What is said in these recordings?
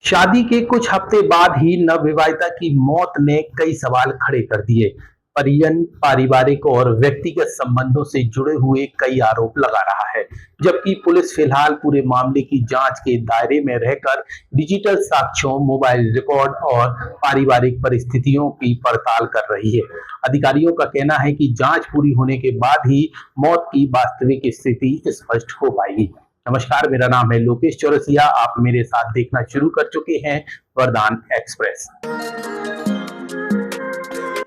शादी के कुछ हफ्ते बाद ही नवविवाहिता की मौत ने कई सवाल खड़े कर दिए। परिजन पारिवारिक और व्यक्तिगत संबंधों से जुड़े हुए कई आरोप लगा रहा है, जबकि पुलिस फिलहाल पूरे मामले की जांच के दायरे में रहकर डिजिटल साक्ष्यों, मोबाइल रिकॉर्ड और पारिवारिक परिस्थितियों की पड़ताल कर रही है। अधिकारियों का कहना है कि जांच पूरी होने के बाद ही मौत की वास्तविक स्थिति स्पष्ट हो पाएगी। नमस्कार, मेरा नाम है लोकेश चौरसिया। आप मेरे साथ देखना शुरू कर चुके हैं वरदान एक्सप्रेस।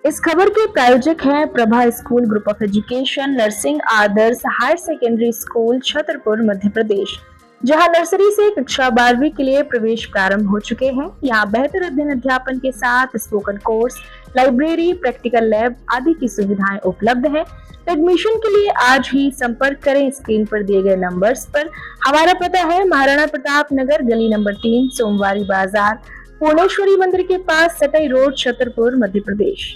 इस खबर के प्रायोजक हैं Prabha school group of education, nursing Adarsh higher secondary school, Chhatarpur, Madhya Pradesh, जहां नर्सरी से कक्षा 12वीं के लिए प्रवेश प्रारंभ हो चुके हैं। यहां बेहतर अध्ययन अध्यापन के साथ spoken course, library, practical lab आदि की सुविधाएं उपलब्ध है। एडमिशन के लिए आज ही संपर्क करें स्क्रीन पर दिए गए नंबर्स पर। हमारा पता है महाराणा प्रताप नगर, गली नंबर 3, सोमवारी बाजार, पूर्णेश्वरी मंदिर के पास, सटाई रोड, छतरपुर, मध्य प्रदेश।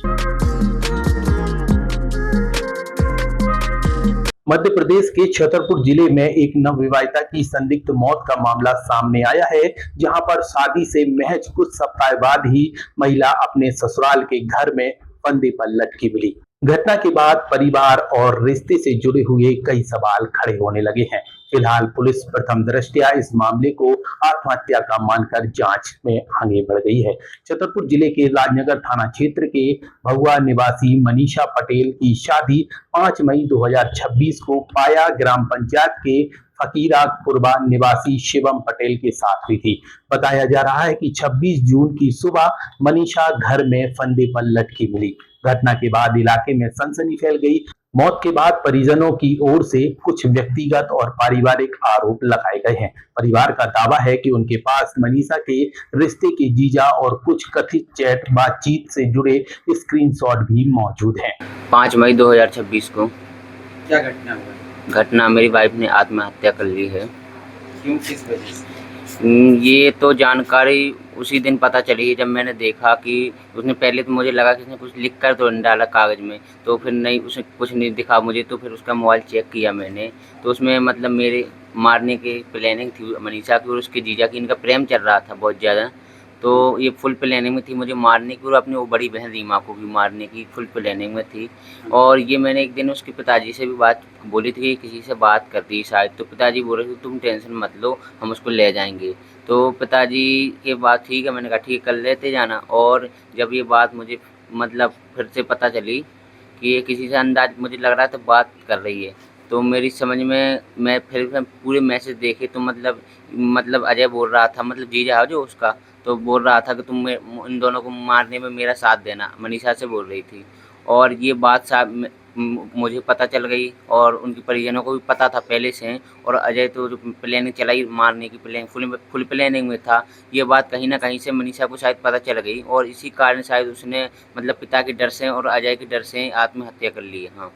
मध्य प्रदेश के छतरपुर जिले में एक नवविवाहिता की संदिग्ध मौत का मामला सामने आया है, जहां पर शादी से महज कुछ सप्ताह बाद ही महिला अपने ससुराल के घर में फंदे पर लटकी मिली। घटना के बाद परिवार और रिश्ते से जुड़े हुए कई सवाल खड़े होने लगे हैं। फिलहाल पुलिस प्रथम दृष्टया इस मामले को आत्महत्या का मानकर जांच में आगे बढ़ गई है। छतरपुर जिले के राजनगर थाना क्षेत्र के भगुआ निवासी मनीषा पटेल की शादी 5 मई 2026 को पाया ग्राम पंचायत के फकीरा कुरबा निवासी शिवम पटेल के साथ हुई थी। बताया जा रहा है कि 26 जून की सुबह मनीषा घर में फंदे पर लटकी मिली। घटना के बाद इलाके में सनसनी फैल गई। मौत के बाद परिजनों की ओर से कुछ व्यक्तिगत और पारिवारिक आरोप लगाए गए हैं। परिवार का दावा है कि उनके पास मनीषा के रिश्ते के जीजा और कुछ कथित चैट बातचीत से जुड़े स्क्रीनशॉट भी मौजूद हैं। 5 मई 2026 को क्या घटना हुआ? घटना मेरी वाइफ ने आत्महत्या कर ली है। क्यों, किस वजह से? ये तो जानकारी उसी दिन पता चली है जब मैंने देखा कि उसने, पहले तो मुझे लगा कि उसने कुछ लिख कर तो नहीं डाला कागज़ में, तो फिर नहीं, उसने कुछ नहीं दिखा मुझे। तो फिर उसका मोबाइल चेक किया मैंने, तो उसमें मतलब मेरे मारने की प्लानिंग थी मनीषा की और उसके जीजा की। इनका प्रेम चल रहा था बहुत ज़्यादा, तो ये फुल प्लानिंग में थी मुझे मारने की और अपनी वो बड़ी बहन रीमा को भी मारने की फुल प्लानिंग में थी। और ये मैंने एक दिन उसके पिताजी से भी बात बोली थी कि किसी से बात करती शायद, तो पिताजी बोल रहे थे तुम टेंशन मत लो, हम उसको ले जाएंगे। तो पिताजी के बात ठीक है, मैंने कहा ठीक है, कर लेते जाना। और जब ये बात मुझे मतलब फिर से पता चली कि ये किसी से अंदाज मुझे लग रहा था बात कर रही है, तो मेरी समझ में मैं फिर पूरे मैसेज देखे तो मतलब अजय बोल रहा था, मतलब जीजा है जो उसका, तो बोल रहा था कि तुम इन दोनों को मारने में मेरा साथ देना, मनीषा से बोल रही थी। और ये बात साहब मुझे पता चल गई और उनके परिजनों को भी पता था पहले से। और अजय तो जो प्लानिंग चलाई मारने की, प्लानिंग फुल प्लानिंग में था। ये बात कहीं ना कहीं से मनीषा को शायद पता चल गई और इसी कारण शायद उसने मतलब पिता के डर से और अजय के डर से आत्महत्या कर ली है। हाँ,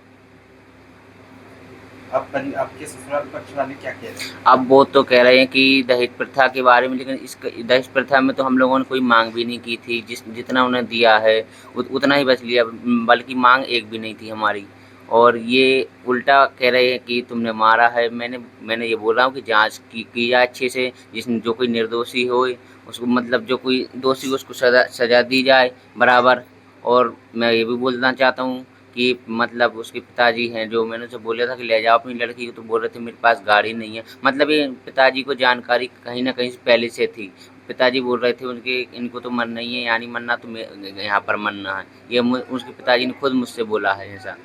आपके ससुराल पक्ष वाले क्या कह रहे हैं? अब वो तो कह रहे हैं कि दहेज प्रथा के बारे में, लेकिन इस दहेज प्रथा में तो हम लोगों ने कोई मांग भी नहीं की थी। जितना उन्हें दिया है उतना ही बस लिया, बल्कि मांग एक भी नहीं थी हमारी। और ये उल्टा कह रहे हैं कि तुमने मारा है। मैंने ये बोल रहा हूँ कि जांच की जाए अच्छे से, जिसमें जो कोई निर्दोषी हो उसको, मतलब जो कोई दोषी हो उसको सज़ा दी जाए बराबर। और मैं ये भी बोलना चाहता हूँ कि मतलब उसके पिताजी हैं, जो मैंने उसे बोला था कि ले जाओ अपनी लड़की को, तो बोल रहे थे मेरे पास गाड़ी नहीं है। मतलब ये पिताजी को जानकारी कहीं ना कहीं से पहले से थी। पिताजी बोल रहे थे उनके, इनको तो मरना ही है, यानी मरना तो यहाँ पर मरना है। ये उसके पिताजी ने खुद मुझसे बोला है ऐसा।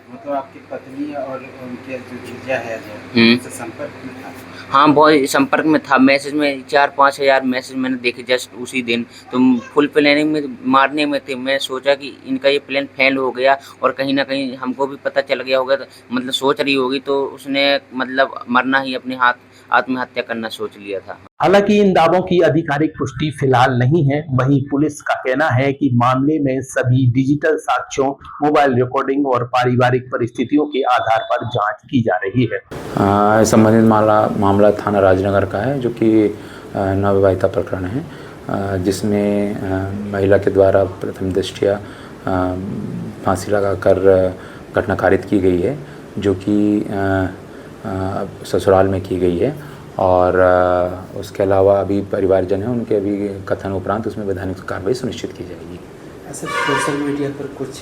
मतलब आपकी पत्नी और उनके जो जीजा है जो संपर्क में था? हाँ, बहुत संपर्क में था। मैसेज में 4-5 हज़ार मैसेज मैंने देखे जस्ट उसी दिन। तो फुल प्लानिंग में मारने में थे। मैं सोचा कि इनका ये प्लान फेल हो गया और कहीं ना कहीं हमको भी पता चल गया होगा, तो मतलब सोच रही होगी, तो उसने मतलब मरना ही अपने हाथ आत्महत्या करना सोच लिया था। हालांकि इन दावों की आधिकारिक पुष्टि फिलहाल नहीं है। वहीं पुलिस का कहना है कि मामले में सभी डिजिटल साक्ष्यों, मोबाइल रिकॉर्डिंग और पारिवारिक परिस्थितियों के आधार पर जांच की जा रही है। संबंधित मामला थाना राजनगर का है, जो कि नवविवाहिता प्रकरण है, जिसमें महिला के द्वारा प्रथम दृष्टया फांसी लगाकर घटना कारित की गई है, जो कि ससुराल में की गई है। और उसके अलावा अभी परिवारजन हैं उनके अभी कथन उपरांत उसमें वैधानिक कार्रवाई सुनिश्चित की जाएगी। सर सोशल मीडिया पर कुछ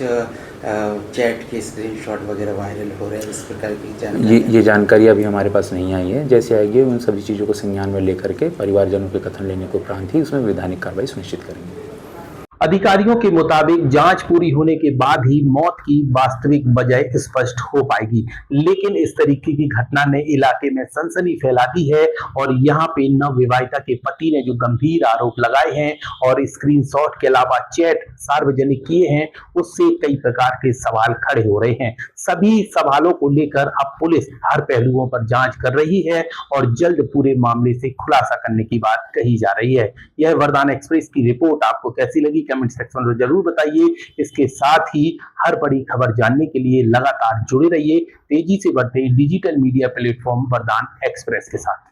चैट के स्क्रीनशॉट वगैरह वायरल हो रहे हैं, इस प्रकार की जानकारी ये जानकारी अभी हमारे पास नहीं आई है। जैसे आएगी उन सभी चीज़ों को संज्ञान में लेकर के परिवारजनों के कथन लेने के उपरांत ही उसमें वैधानिक कार्रवाई सुनिश्चित करेंगे। अधिकारियों के मुताबिक जांच पूरी होने के बाद ही मौत की वास्तविक वजह स्पष्ट हो पाएगी, लेकिन इस तरीके की घटना ने इलाके में सनसनी फैला दी है और यहाँ पे नवविवाहिता के पति ने जो गंभीर आरोप लगाए हैं और स्क्रीनशॉट के अलावा चैट सार्वजनिक किए हैं, उससे कई प्रकार के सवाल खड़े हो रहे हैं। सभी सवालों को लेकर अब पुलिस हर पहलुओं पर जांच कर रही है और जल्द पूरे मामले से खुलासा करने की बात कही जा रही है। यह वरदान एक्सप्रेस की रिपोर्ट आपको कैसी लगी कमेंट सेक्शन में जरूर बताइए। इसके साथ ही हर बड़ी खबर जानने के लिए लगातार जुड़े रहिए तेजी से बढ़ते डिजिटल मीडिया प्लेटफॉर्म वरदान एक्सप्रेस के साथ।